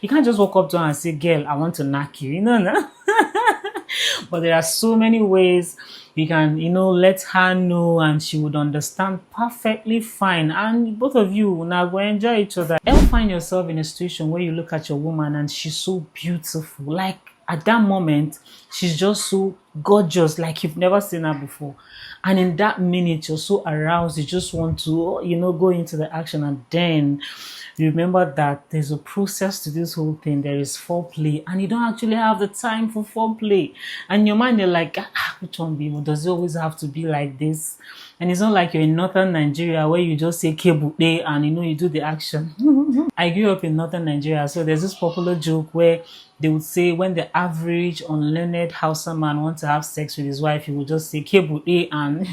You can't just walk up to her and say, girl, I want to knock you, no. But there are so many ways you can, let her know and she would understand perfectly fine. And both of you will now go enjoy each other. Ever find yourself in a situation where you look at your woman and she's so beautiful, like at that moment, she's just so gorgeous, like you've never seen her before. And in that minute, you're so aroused, you just want to, go into the action. And then you remember that there's a process to this whole thing. There is foreplay, and you don't actually have the time for foreplay. And in your mind, you're like, which one be? Does it always have to be like this? And it's not like you're in northern Nigeria where you just say kebude and you do the action. I grew up in northern Nigeria, so there's this popular joke where they would say when the average unlearned Hausa man wants to have sex with his wife, he will just say kebude and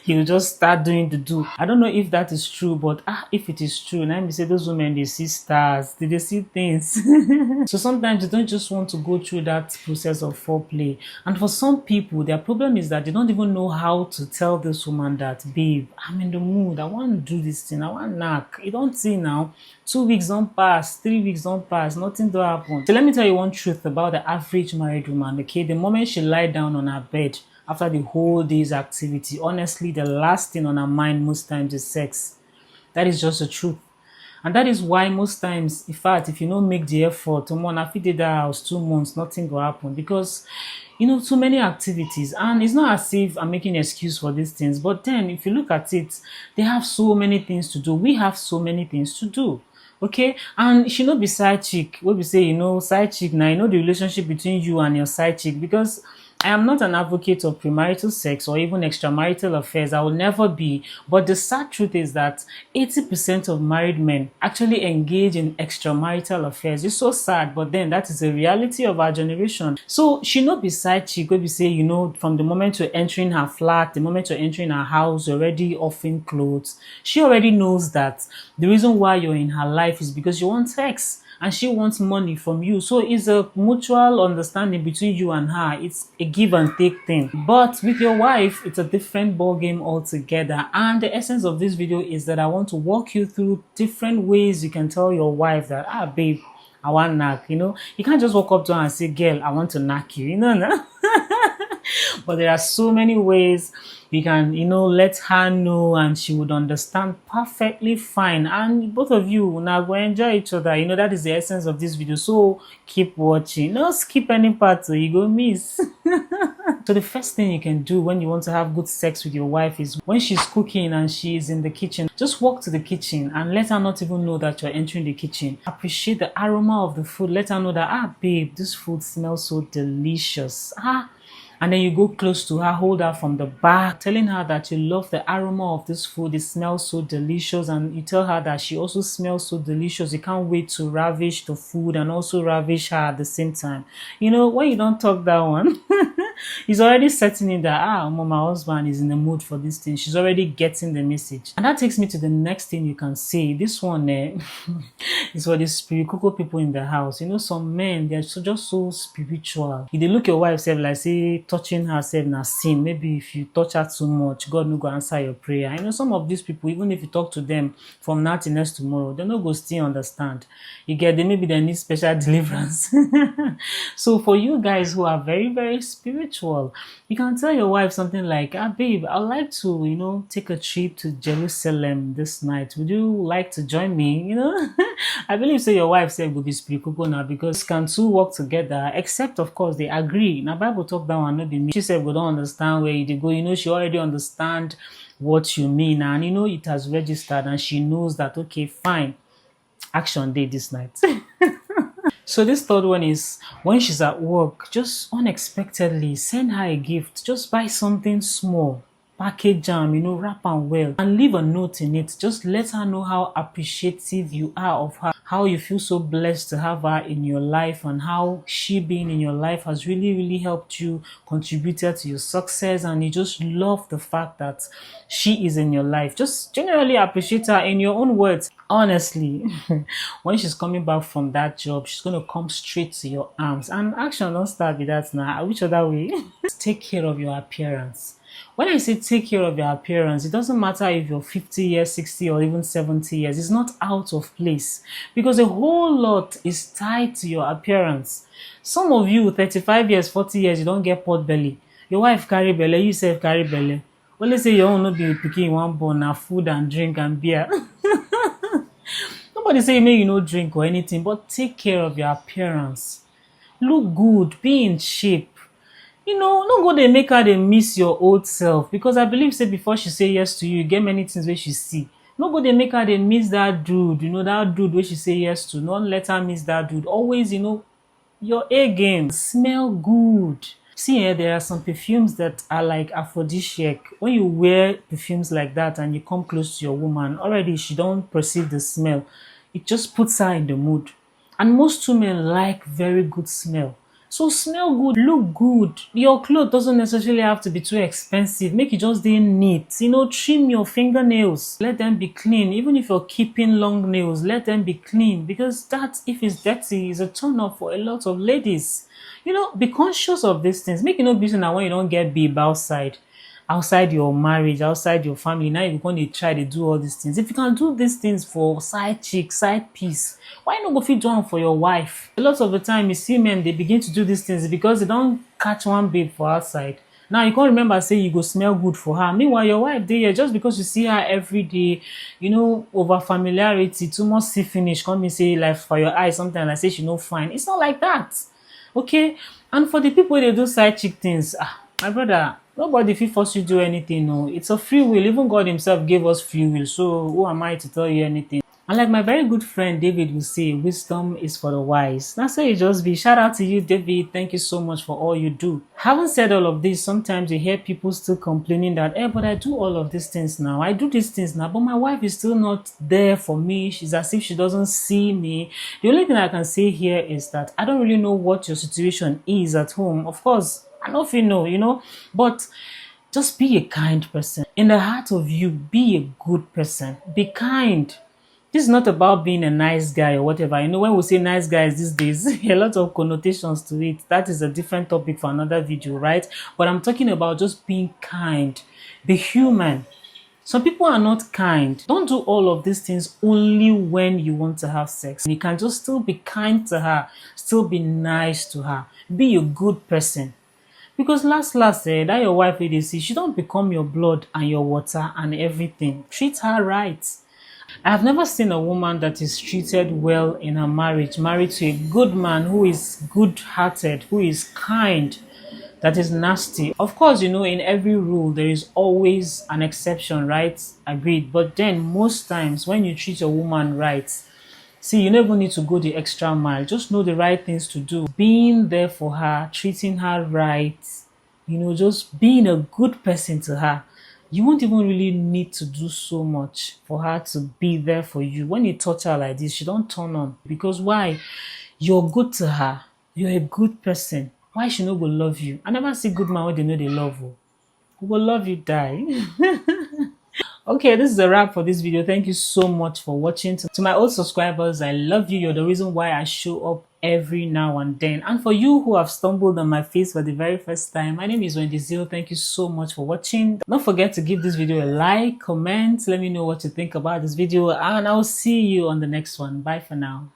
he will just start doing the do. I don't know if that is true, but if it is true, let me say those women, they see stars, they see things. So sometimes you don't just want to go through that process of foreplay. And for some people, their problem is that they don't even know how to tell this woman that, babe, I'm in the mood, I want to do this thing, I want knock. You don't see now, 2 weeks don't pass, 3 weeks don't pass, nothing do happen. So let me tell you one truth about the average married woman, okay? The moment she lie down on her bed after the whole day's activity, honestly, the last thing on her mind most times is sex. That is just the truth. And that is why most times, in fact, if you don't make the effort, if you did that house 2 months, nothing will happen because, too many activities. And it's not as if I'm making an excuse for these things, but then if you look at it, they have so many things to do. We have so many things to do. Okay, and she not be side chick. What we say, side chick now, the relationship between you and your side chick, because I am not an advocate of premarital sex or even extramarital affairs. I will never be. But the sad truth is that 80% of married men actually engage in extramarital affairs. It's so sad, but then that is the reality of our generation. So she not be side chick where we say, from the moment you're entering her flat, the moment you're entering her house, you're already offering clothes. She already knows that the reason why you're in her life is because you want sex. And she wants money from you. So it's a mutual understanding between you and her. It's a give and take thing. But with your wife, it's a different ball game altogether. And the essence of this video is that I want to walk you through different ways you can tell your wife that, babe, I want knock. You can't just walk up to her and say, girl, I want to knock you. No. But there are so many ways you can, let her know and she would understand perfectly fine. And both of you will now go enjoy each other. That is the essence of this video. So keep watching. No skip any part so you go miss. So the first thing you can do when you want to have good sex with your wife is when she's cooking and she's in the kitchen, just walk to the kitchen and let her not even know that you're entering the kitchen. Appreciate the aroma of the food. Let her know that, babe, this food smells so delicious. And then you go close to her, hold her from the back, telling her that you love the aroma of this food. It smells so delicious. And you tell her that she also smells so delicious. You can't wait to ravish the food and also ravish her at the same time. When you don't talk that one, he's already setting in that, my husband is in the mood for this thing. She's already getting the message. And that takes me to the next thing you can say. This one is for the spiritual people in the house. Some men, they're just so spiritual. If they look your wife, say, like, say, touching herself na sin. Maybe if you touch her too much, God no go answer your prayer. Some of these people, even if you talk to them from now till next tomorrow, they no go still understand. Maybe they need special deliverance. So for you guys who are very, very spiritual, you can tell your wife something like, babe, I'd like to, take a trip to Jerusalem this night. Would you like to join me? I believe so your wife said will be spiritual now, because can two work together, except of course they agree. Now Bible talk that one, not me. She said we don't understand where you go. She already understand what you mean, and it has registered, and she knows that, okay, fine, action day this night. So this third one is when she's at work, just unexpectedly send her a gift. Just buy something small, package jam, wrap am well, and leave a note in it. Just let her know how appreciative you are of her, how you feel so blessed to have her in your life, and how she being in your life has really, really helped you, contributed to your success, and you just love the fact that she is in your life. Just generally appreciate her in your own words. Honestly, when she's coming back from that job, she's going to come straight to your arms. And action don't start with that now. Which other way? Take care of your appearance. When I say take care of your appearance, it doesn't matter if you're 50 years, 60, or even 70 years. It's not out of place because a whole lot is tied to your appearance. Some of you, 35 years, 40 years, you don't get pot belly. Your wife carry belly, you self carry belly. Well, let's say you own not be picking one bone, now food and drink and beer. Nobody say make you no drink or anything, but take care of your appearance. Look good, be in shape. No go dey make her dey miss your old self, because I believe say before she say yes to you, get many things wey she see. No go dey make her dey miss that dude, that dude wey she say yes to. No let her miss that dude. Always, your A game. Smell good. See, there are some perfumes that are like aphrodisiac. When you wear perfumes like that and you come close to your woman, already she don't perceive the smell. It just puts her in the mood. And most women like very good smell. So smell good, look good. Your clothes doesn't necessarily have to be too expensive. Make it just dey neat. Trim your fingernails. Let them be clean. Even if you're keeping long nails, let them be clean. Because that, if it's dirty, is a turn off for a lot of ladies. Be conscious of these things. Make it no be now when you don't get babe outside your marriage, outside your family. Now you're going to try to do all these things. If you can do these things for side chick, side piece, why not go fit do them for your wife? A lot of the time you see men, they begin to do these things because they don't catch one babe for outside. Now you can't remember say you go smell good for her. Meanwhile, your wife there, just because you see her every day, over familiarity, too much see finish, come and say like for your eyes, sometimes like say she no fine. It's not like that. Okay? And for the people they do side chick things, my brother, nobody fit force you do anything. No, it's a free will. Even God himself gave us free will. So who am I to tell you anything? And like my very good friend David will say, wisdom is for the wise. That's how it just be. Shout out to you, David. Thank you so much for all you do. Having said all of this, sometimes you hear people still complaining that, but I do all of these things now. I do these things now, but my wife is still not there for me. She's as if she doesn't see me. The only thing I can say here is that I don't really know what your situation is at home. Of course, I know if you know, but just be a kind person. In the heart of you, be a good person. Be kind. This is not about being a nice guy or whatever. When we say nice guys these days, a lot of connotations to it. That is a different topic for another video, right? But I'm talking about just being kind. Be human. Some people are not kind. Don't do all of these things only when you want to have sex. You can just still be kind to her, still be nice to her. Be a good person. Because last, that your wife wey dey see, she don't become your blood and your water and everything. Treat her right. I have never seen a woman that is treated well in her marriage, married to a good man who is good-hearted, who is kind, that is nasty. Of course, in every rule, there is always an exception, right? Agreed. But then most times when you treat a woman right, see, you never need to go the extra mile. Just know the right things to do. Being there for her, treating her right, just being a good person to her. You won't even really need to do so much for her to be there for you. When you touch her like this, she don't turn on. Because why? You're good to her. You're a good person. Why she no go love you? I never see good man when they know they love you. Who will love you die? Okay, this is a wrap for this video. Thank you so much for watching. To my old subscribers, I love you. You're the reason why I show up every now and then. And for you who have stumbled on my face for the very first time, my name is Wendyzeal. Thank you so much for watching. Don't forget to give this video a like, comment, let me know what you think about this video, and I'll see you on the next one. Bye for now.